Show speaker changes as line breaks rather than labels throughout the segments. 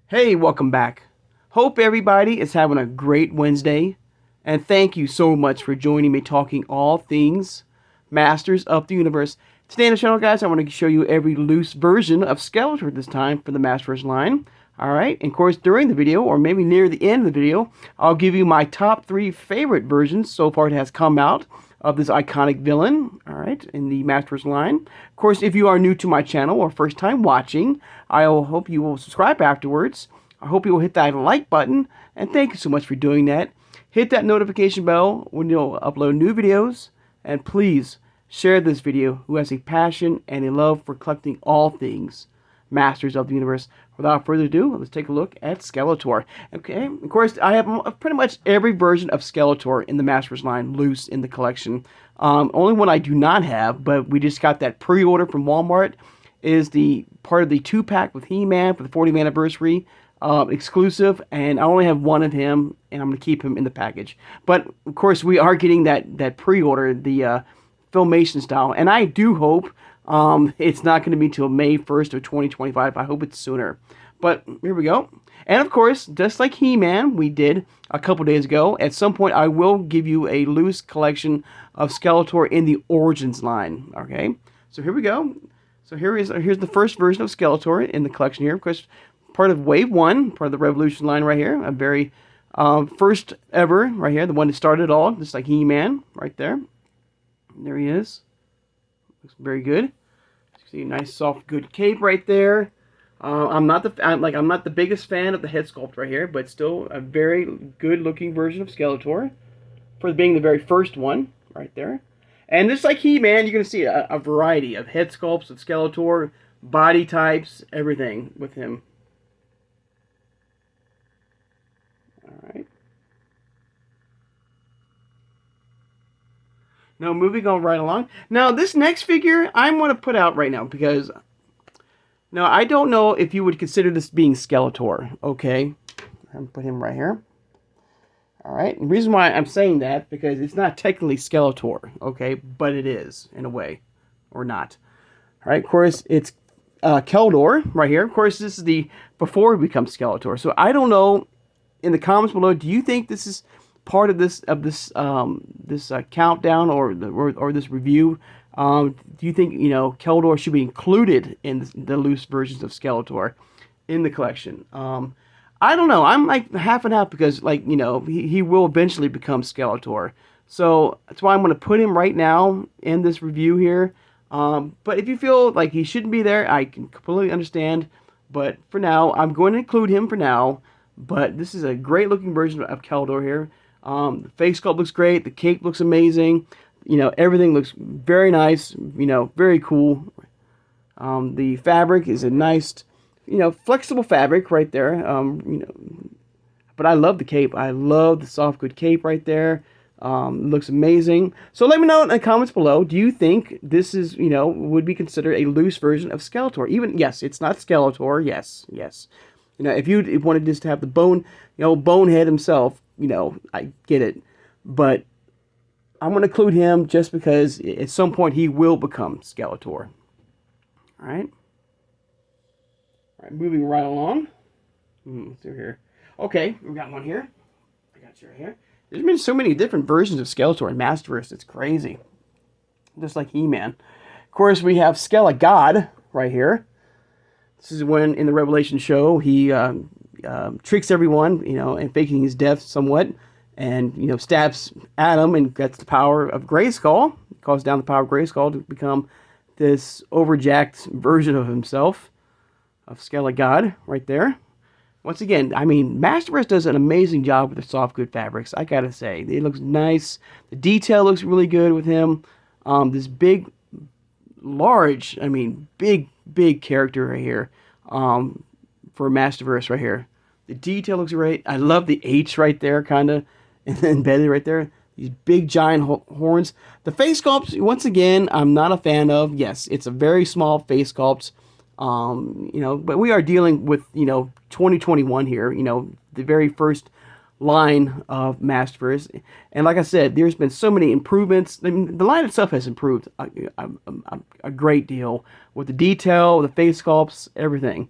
Hey, welcome back. Hope everybody is having a great Wednesday, and thank you so much for joining me talking all things Masters of the Universe. Today on the channel, guys, I want to show you every loose version of Skeletor this time for the MasterVerse line. Alright, and of course, during the video, or maybe near the end of the video, I'll give you my top 3 favorite versions so far it has come out of this iconic villain, alright, in the MasterVerse line. Of course, if you are new to my channel or first time watching, I hope you will subscribe afterwards. I hope you will hit that like button, and thank you so much for doing that. Hit that notification bell when you'll upload new videos, and please share this video who has a passion and a love for collecting all things Masters of the Universe. Without further ado, let's take a look at Skeletor. Okay, of course, I have pretty much every version of Skeletor in the Masters line loose in the collection. Only one I do not have, but we just got that pre-order from Walmart, is the part of the 2-pack with He-Man for the 40th anniversary exclusive, and I only have one of him, and I'm going to keep him in the package. But, of course, we are getting that pre-order, the Filmation style, and I do hope it's not going to be until May 1st of 2025. I hope it's sooner. But here we go. And of course, just like He-Man we did a couple days ago, at some point I will give you a loose collection of Skeletor in the Origins line. Okay, so here we go. So here's the first version of Skeletor in the collection here. Of course, part of Wave 1, part of the Revolution line right here. A very first ever right here, the one that started it all, just like He-Man right there. There he is. Looks very good. See a nice soft good cape right there. I'm not the biggest fan of the head sculpt right here, but still a very good looking version of Skeletor for being the very first one right there. And just like He-Man, you're going to see a variety of head sculpts of Skeletor, body types, everything with him. All right. Now, moving on right along. Now, this next figure I'm going to put out right now because... Now, I don't know if you would consider this being Skeletor, okay? I'm going to put him right here. Alright, the reason why I'm saying that, because it's not technically Skeletor, okay? But it is, in a way. Or not. Alright, of course, it's Keldor right here. Of course, this is the before he becomes Skeletor. So, I don't know, in the comments below, do you think this is part of this countdown or this review? Do you think Keldor should be included in the loose versions of Skeletor in the collection? I don't know. I'm like half and half because he will eventually become Skeletor. So that's why I'm going to put him right now in this review here. But if you feel like he shouldn't be there, I can completely understand. But for now, I'm going to include him for now. But this is a great looking version of Keldor here. The face sculpt looks great. The cape looks amazing. Everything looks very nice. Very cool. The fabric is a nice, flexible fabric right there. But I love the cape. I love the soft good cape right there. Looks amazing. So let me know in the comments below. Do you think this is, would be considered a loose version of Skeletor? Even, yes, it's not Skeletor. Yes. If you wanted just to have the Bonehead himself, I get it. But I'm going to include him just because at some point he will become Skeletor. Alright, moving right along. Let's see here. Okay, we got one here. I got you right here. There's been so many different versions of Skeletor in MasterVerse. It's crazy. Just like He-Man. Of course, we have SKELETOR right here. This is when, in the Revelation show, he tricks everyone, and faking his death somewhat. And, stabs Adam and gets the power of Grayskull. Calls down the power of Grayskull to become this overjacked version of himself. Of SKELETOR right there. Once again, I mean, MasterVerse does an amazing job with the soft good fabrics. I gotta say. It looks nice. The detail looks really good with him. This big, large, big character right here. For MasterVerse right here. The detail looks great. I love the H right there, kind of. Embedded right there. These big giant horns. The face sculpt, once again, I'm not a fan of. Yes, it's a very small face sculpt. But we are dealing with, 2021 here. The very first line of MasterVerse. And like I said, there's been so many improvements. I mean, the line itself has improved a great deal with the detail, the face sculpts, everything.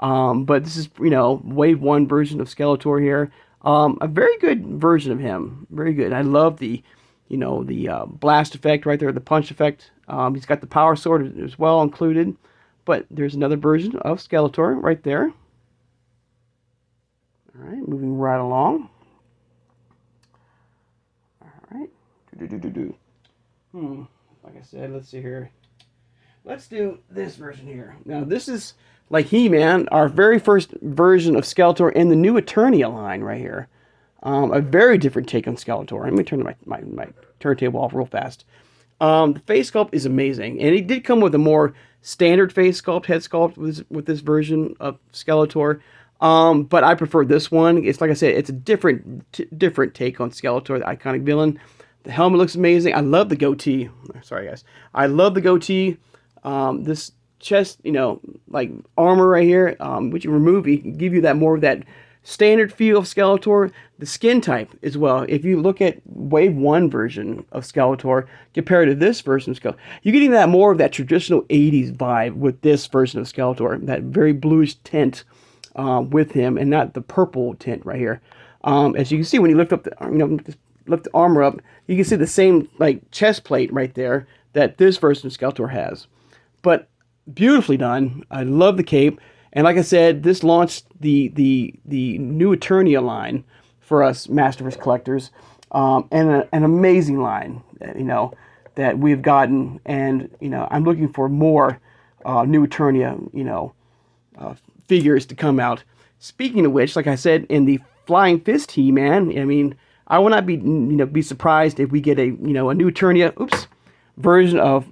But this is, Wave 1 version of Skeletor here. A very good version of him. Very good. I love the, the blast effect right there, the punch effect. He's got the power sword as well included. But there's another version of Skeletor right there. All right, moving right along. All right. Like I said, let's see here. Let's do this version here. Now, this is like He-Man, our very first version of Skeletor in the new Eternia line right here. A very different take on Skeletor. Let me turn my turntable off real fast. The face sculpt is amazing, and it did come with a more standard face sculpt, head sculpt with this version of Skeletor. But I prefer this one. It's like I said, it's a different take on Skeletor, the iconic villain. The helmet looks amazing. I love the goatee. Sorry, guys. I love the goatee. This chest, like armor right here, which you remove, it can give you that more of that standard feel of Skeletor. The skin type as well. If you look at Wave 1 version of Skeletor compared to this version of Skeletor, you're getting that more of that traditional 80s vibe with this version of Skeletor. That very bluish tint with him, and not the purple tint right here. As you can see, when you lift up the, lift the armor up, you can see the same like chest plate right there that this version of Skeletor has. But beautifully done. I love the cape. And like I said, this launched the new Eternia line for us MasterVerse collectors. And an amazing line, that we've gotten. And, I'm looking for more new Eternia, figures to come out. Speaking of which, like I said, in the Flying Fist He-Man, I will not be surprised if we get a new Eternia, version of,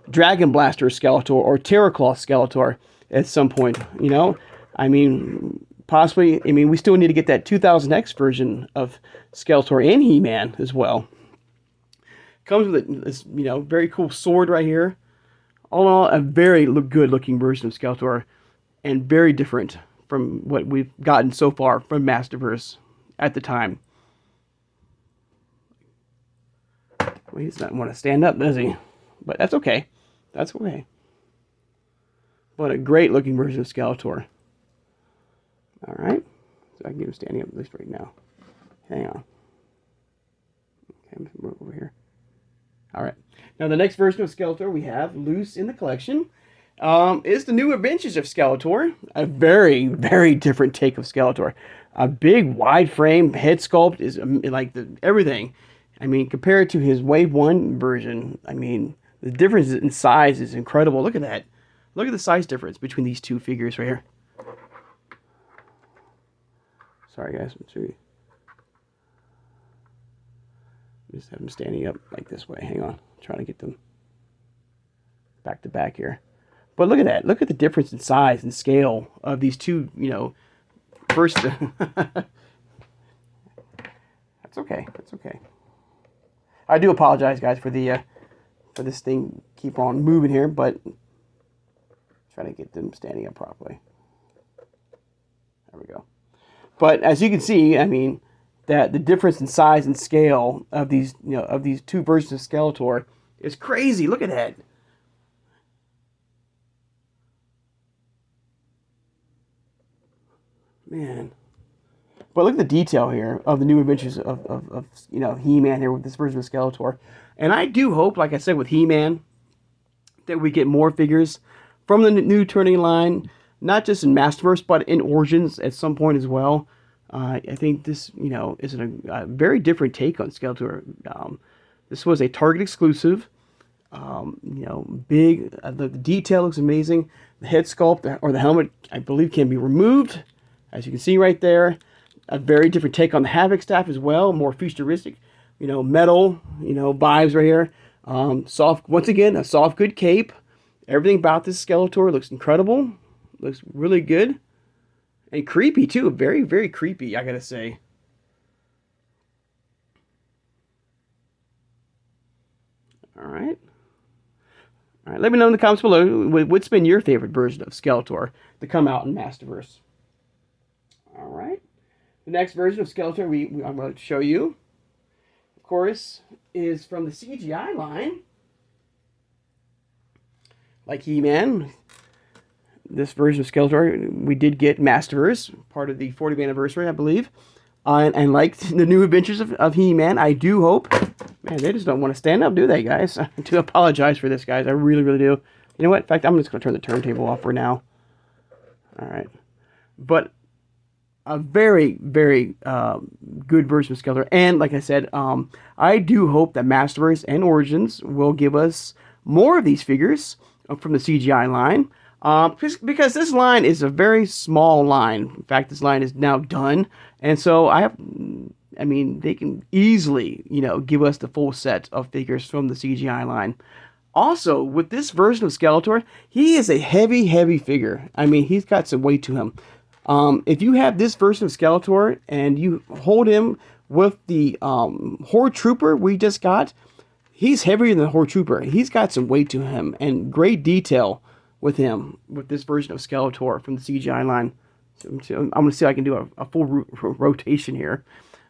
Dragon Blaster Skeletor or Terraclaw Skeletor at some point, possibly, we still need to get that 2000X version of Skeletor and He-Man as well. Comes with this, very cool sword right here. All in all, a very good looking version of Skeletor, and very different from what we've gotten so far from MasterVerse at the time. Well, he does not want to stand up, does he? But that's okay. That's okay. But a great looking version of Skeletor. Alright. So I can get him standing up at least right now. Hang on. Okay, I'm going to move over here. Alright. Now the next version of Skeletor we have loose in the collection is the New Adventures of Skeletor. A very, very different take of Skeletor. A big, wide frame head sculpt is like everything. Compared to his Wave 1 version, the difference in size is incredible. Look at that. Look at the size difference between these two figures right here. Sorry, guys. Just have them standing up like this way. Hang on. I'm trying to get them back to back here. But look at that. Look at the difference in size and scale of these two, first. That's okay. That's okay. I do apologize, guys, for this thing keep on moving here, but try to get them standing up properly. There we go. But as you can see, that the difference in size and scale of these, of these two versions of Skeletor is crazy. Look at that. Man. But look at the detail here of the New Adventures of He-Man here with this version of Skeletor. And I do hope, like I said with He-Man, that we get more figures from the new Eternia line, not just in MasterVerse, but in Origins at some point as well. I think this, is a very different take on Skeletor. This was a Target exclusive. Big. The detail looks amazing. The head sculpt or the helmet, I believe, can be removed, as you can see right there. A very different take on the Havoc staff as well, more futuristic, metal, vibes right here. Soft, once again, a soft, good cape. Everything about this Skeletor looks incredible. Looks really good. And creepy, too. Very, very creepy, I gotta say. Alright. Alright, let me know in the comments below what's been your favorite version of Skeletor to come out in MasterVerse. Alright. The next version of Skeletor I'm going to show you, of course, is from the CGI line. Like He-Man. this version of Skeletor, we did get MasterVerse, part of the 40th anniversary, I believe. And like the new adventures of He-Man, I do hope... Man, they just don't want to stand up, do they, guys? I do apologize for this, guys. I really, really do. You know what? In fact, I'm just going to turn the turntable off for now. All right. But a very, very good version of Skeletor. And like I said, I do hope that MasterVerse and Origins will give us more of these figures from the CGI line. Because this line is a very small line. In fact, this line is now done. And so I mean, they can easily, give us the full set of figures from the CGI line. Also, with this version of Skeletor, he is a heavy, heavy figure. I mean, he's got some weight to him. If you have this version of Skeletor and you hold him with the Horde Trooper we just got, he's heavier than the Horde Trooper. He's got some weight to him and great detail with him, with this version of Skeletor from the CGI line. So I'm going to see if I can do a full rotation here.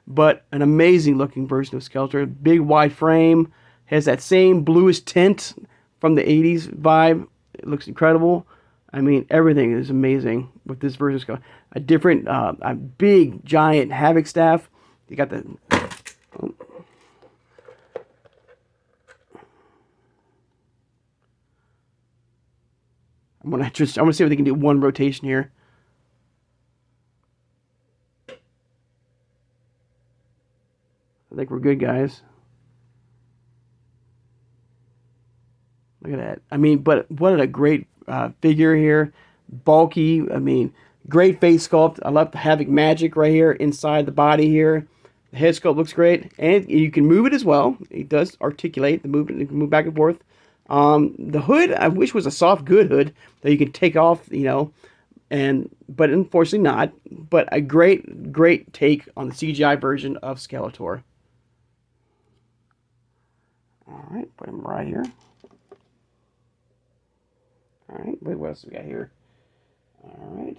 But an amazing looking version of Skeletor. Big wide frame. Has that same bluish tint from the 80s vibe. It looks incredible. I mean, everything is amazing with this version of Skeletor. A different, a big, giant Havoc staff. You got the... Oh. I'm gonna see if they can do one rotation here. I think we're good, guys. Look at that. I mean, but what a great figure here. Bulky. I mean, great face sculpt. I love the Havoc magic right here inside the body here. The head sculpt looks great, and you can move it as well. It does articulate the movement. You can move back and forth. The hood, I wish was a soft, good hood that you can take off, but unfortunately not. But a great, great take on the CGI version of Skeletor. All right, put him right here. All right, what else we got here? All right,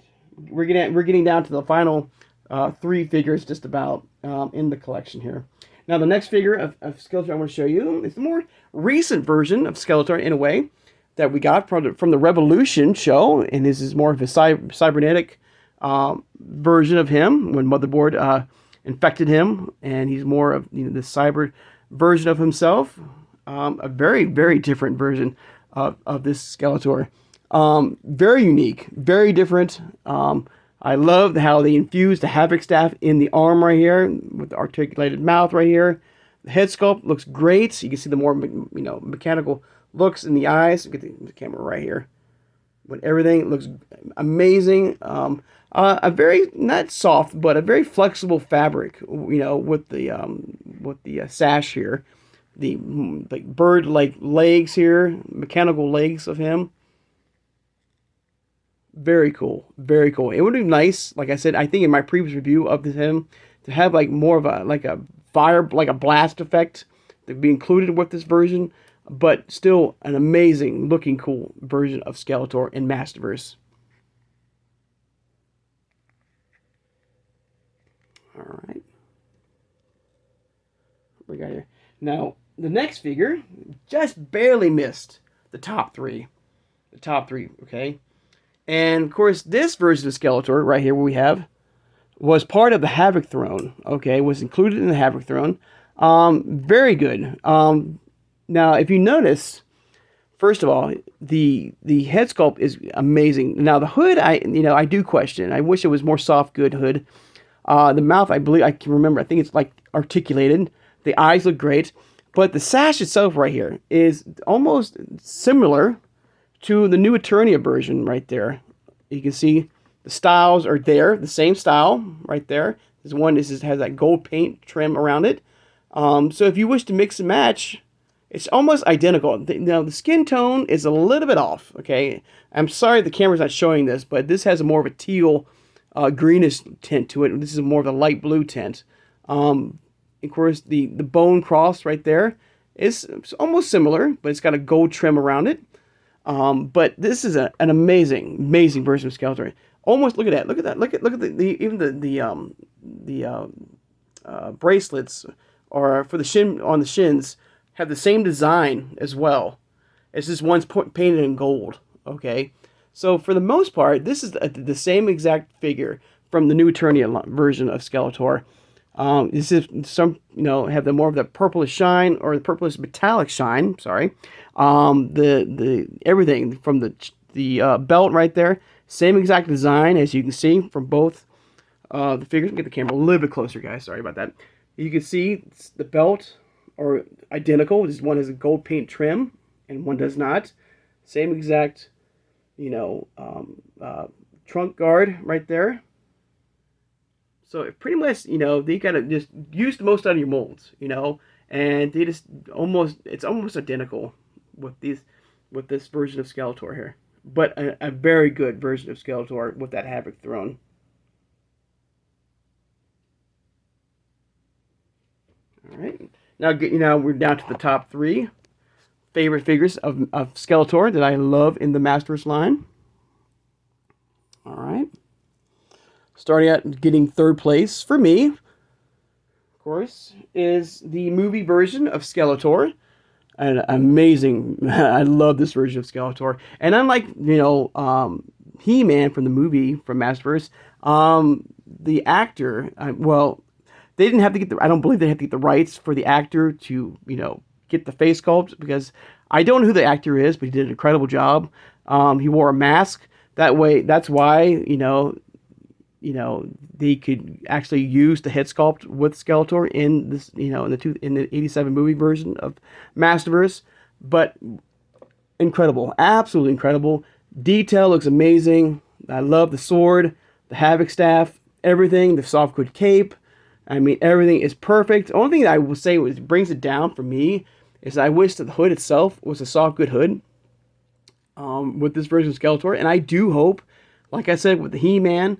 we're getting down to the final 3 figures just about in the collection here. Now, the next figure of Skeletor I want to show you is the more recent version of Skeletor, in a way, that we got from the Revolution show. And this is more of a cybernetic version of him when Motherboard infected him. And he's more of the cyber version of himself. A very, very different version of this Skeletor. Very unique, very different. I love how they infused the Havoc staff in the arm right here with the articulated mouth right here. The head sculpt looks great. You can see the more mechanical looks in the eyes. Get the camera right here. But everything looks amazing. A very not soft, but a very flexible fabric. With the sash here, the bird-like legs here, mechanical legs of him. Very cool, very cool. It would be nice, like I said, I think in my previous review of him, to have more of a fire, a blast effect to be included with this version, but still an amazing looking cool version of Skeletor in MasterVerse. All right, what we got here now. The next figure just barely missed the top 3. The top 3, okay. And, of course, this version of Skeletor, right here, what we have, was part of the Havoc Throne, okay? Was included in the Havoc Throne. Very good. Now, if you notice, first of all, the head sculpt is amazing. Now, the hood, I do question. I wish it was more soft, good hood. The mouth, I believe, I can remember, I think it's, articulated. The eyes look great. But the sash itself right here is almost similar to the new Eternia version right there. You can see the styles are there, the same style right there. This one has that gold paint trim around it. So if you wish to mix and match, it's almost identical. Now the skin tone is a little bit off, okay? I'm sorry the camera's not showing this, but this has more of a teal greenish tint to it. This is more of a light blue tint. Of course, the bone cross right there is almost similar, but it's got a gold trim around it. But this is an amazing, amazing version of Skeletor. Almost look at that. Look at that. Look at even the bracelets or for the shin on the shins have the same design as well. It's just one's painted in gold. Okay, So for the most part, this is the same exact figure from the new Eternia version of Skeletor. This is some, have the more of the purplish shine, or the purplish metallic shine. Sorry, the everything from the belt right there, same exact design as you can see from both the figures. Get the camera a little bit closer, guys. Sorry about that. You can see the belt are identical. This one has a gold paint trim, and one does not. Same exact, trunk guard right there. So it pretty much, they kind of just used most out of your molds, and they just it's almost identical with this version of Skeletor here. But a very good version of Skeletor with that Havoc throne. All right. Now, we're down to the top 3 favorite figures of Skeletor that I love in the MasterVerse line. All right. Starting at getting 3rd place for me, of course, is the movie version of Skeletor. An amazing, I love this version of Skeletor. And unlike, He-Man from the movie from MasterVerse, the actor, they didn't have to get I don't believe they had to get the rights for the actor to, get the face sculpt, because I don't know who the actor is, but he did an incredible job. He wore a mask. That's why, they could actually use the head sculpt with Skeletor in this, in the 87 movie version of MasterVerse. But incredible, absolutely incredible. Detail looks amazing. I love the sword, the Havoc staff, everything, the softwood cape. I mean, everything is perfect. The only thing that I will say brings it down for me is I wish that the hood itself was a softwood hood with this version of Skeletor. And I do hope, like I said, with the He-Man,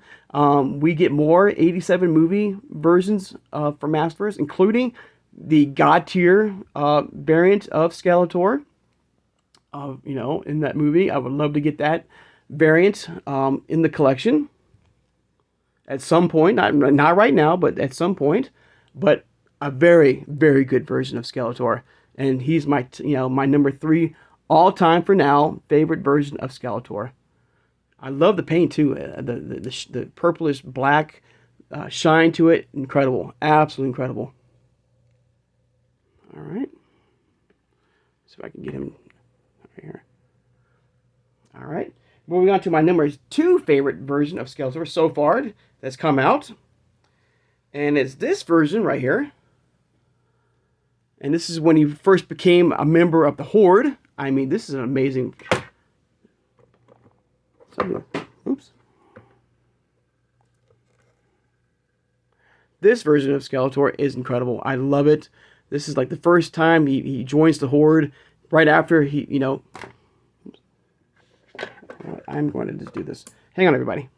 we get more 87 movie versions for MasterVerse, including the God tier variant of Skeletor. In that movie, I would love to get that variant in the collection at some point. Not right now, but at some point. But a very, very good version of Skeletor, and he's my my number 3 all time for now favorite version of Skeletor. I love the paint too. The purplish black shine to it. Incredible. Absolutely incredible. All right. See if I can get him right here. All right. Moving on to my number 2 favorite version of Skeletor so far that's come out. And it's this version right here. And this is when he first became a member of the Horde. I mean, this is an amazing... Oops. This version of Skeletor is incredible. I love it. This is like the first time he joins the Horde. Right after he, I'm going to just do this. Hang on, everybody.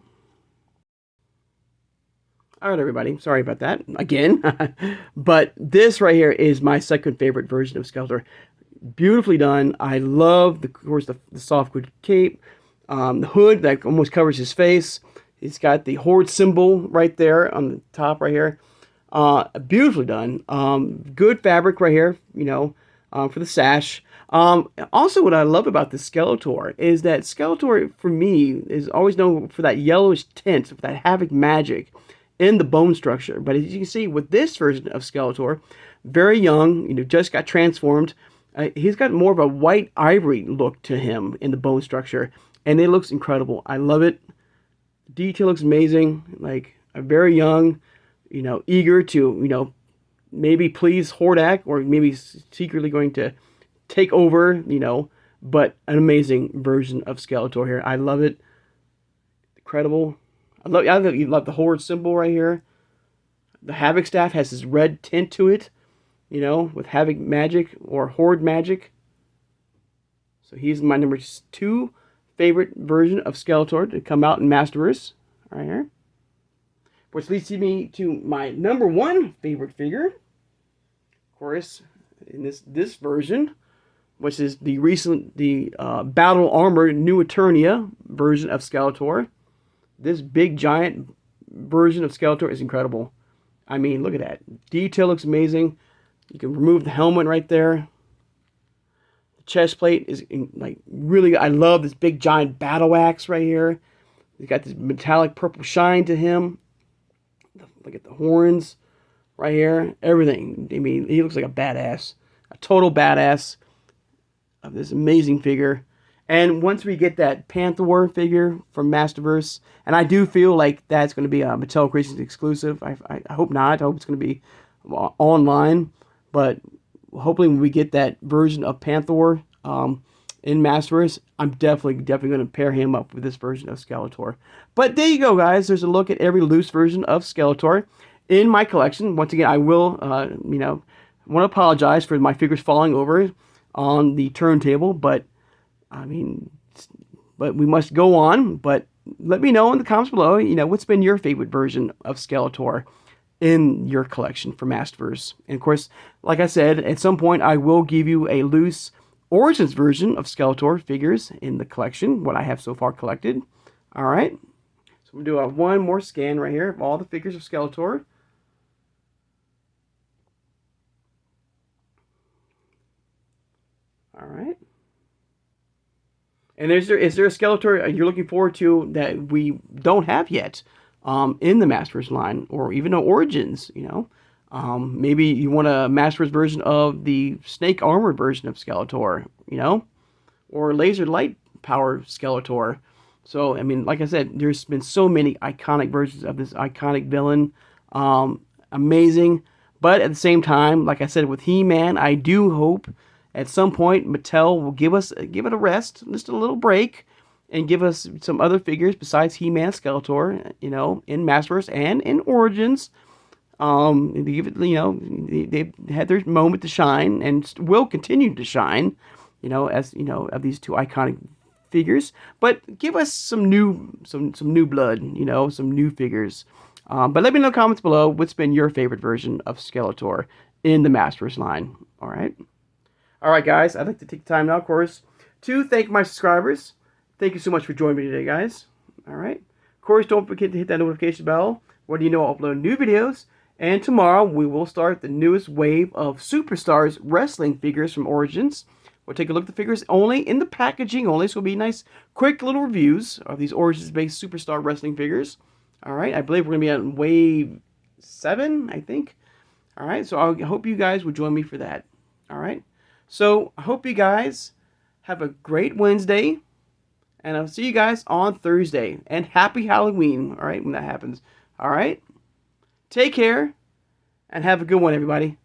All right, everybody. Sorry about that again. But this right here is my second favorite version of Skeletor. Beautifully done. I love, of course, the softwood cape. The hood that almost covers his face. He's got the Horde symbol right there on the top right here. Beautifully done. Good fabric right here, for the sash. Also, what I love about the Skeletor is that Skeletor, for me, is always known for that yellowish tint, for that Havoc magic in the bone structure. But as you can see, with this version of Skeletor, very young, just got transformed. He's got more of a white ivory look to him in the bone structure. And it looks incredible. I love it. Detail looks amazing. Like, a very young, eager to, maybe please Hordak, or maybe secretly going to take over, but an amazing version of Skeletor here. I love it. Incredible. I love the Horde symbol right here. The Havoc staff has this red tint to it, with Havoc magic or Horde magic. So he's my number 2 favorite version of Skeletor to come out in MasterVerse, right here. Which leads me to my number 1 favorite figure, of course, in this version, which is the Battle Armor New Eternia version of Skeletor. This big giant version of Skeletor is incredible. I mean, look at that. Detail looks amazing. You can remove the helmet right there. The chest plate is like really. I love this big giant battle axe right here. He's got this metallic purple shine to him. Look at the horns right here. Everything. I mean, he looks like a badass, a total badass of this amazing figure. And once we get that Panther figure from MasterVerse, and I do feel like that's going to be a Mattel Creations exclusive. I hope not. I hope it's going to be online. But hopefully when we get that version of Panther in MasterVerse, I'm definitely going to pair him up with this version of Skeletor. But there you go, guys. There's a look at every loose version of Skeletor in my collection. Once again, I will, want to apologize for my figures falling over on the turntable, but I mean, but we must go on. But let me know in the comments below, what's been your favorite version of Skeletor in your collection for MasterVerse. And of course, like I said, at some point I will give you a loose Origins version of Skeletor figures in the collection, what I have so far collected. All right. So I'm going to do one more scan right here of all the figures of Skeletor. All right. And is there a Skeletor you're looking forward to that we don't have yet in the MasterVerse line, or even Origins? Maybe you want a MasterVerse version of the Snake Armored version of Skeletor, or laser light power Skeletor. So I mean, like I said, there's been so many iconic versions of this iconic villain, amazing. But at the same time, like I said with He-Man, I do hope at some point Mattel will give it a rest, just a little break, and give us some other figures besides He-Man, Skeletor, in MasterVerse and in Origins. They give it, they've had their moment to shine and will continue to shine, as of these two iconic figures. But give us some new blood, some new figures. But let me know in the comments below what's been your favorite version of Skeletor in the MasterVerse line. All right. All right, guys, I'd like to take the time now, of course, to thank my subscribers. Thank you so much for joining me today, guys. All right. Of course, don't forget to hit that notification bell. What do you know? I'll upload new videos. And tomorrow, we will start the newest wave of Superstars wrestling figures from Origins. We'll take a look at the figures only in the packaging only, so it'll be nice, quick little reviews of these Origins-based Superstar wrestling figures. All right. I believe we're going to be on wave 7, I think. All right. So I hope you guys will join me for that. All right. So, I hope you guys have a great Wednesday, and I'll see you guys on Thursday. And happy Halloween, all right, when that happens. All right? Take care, and have a good one, everybody.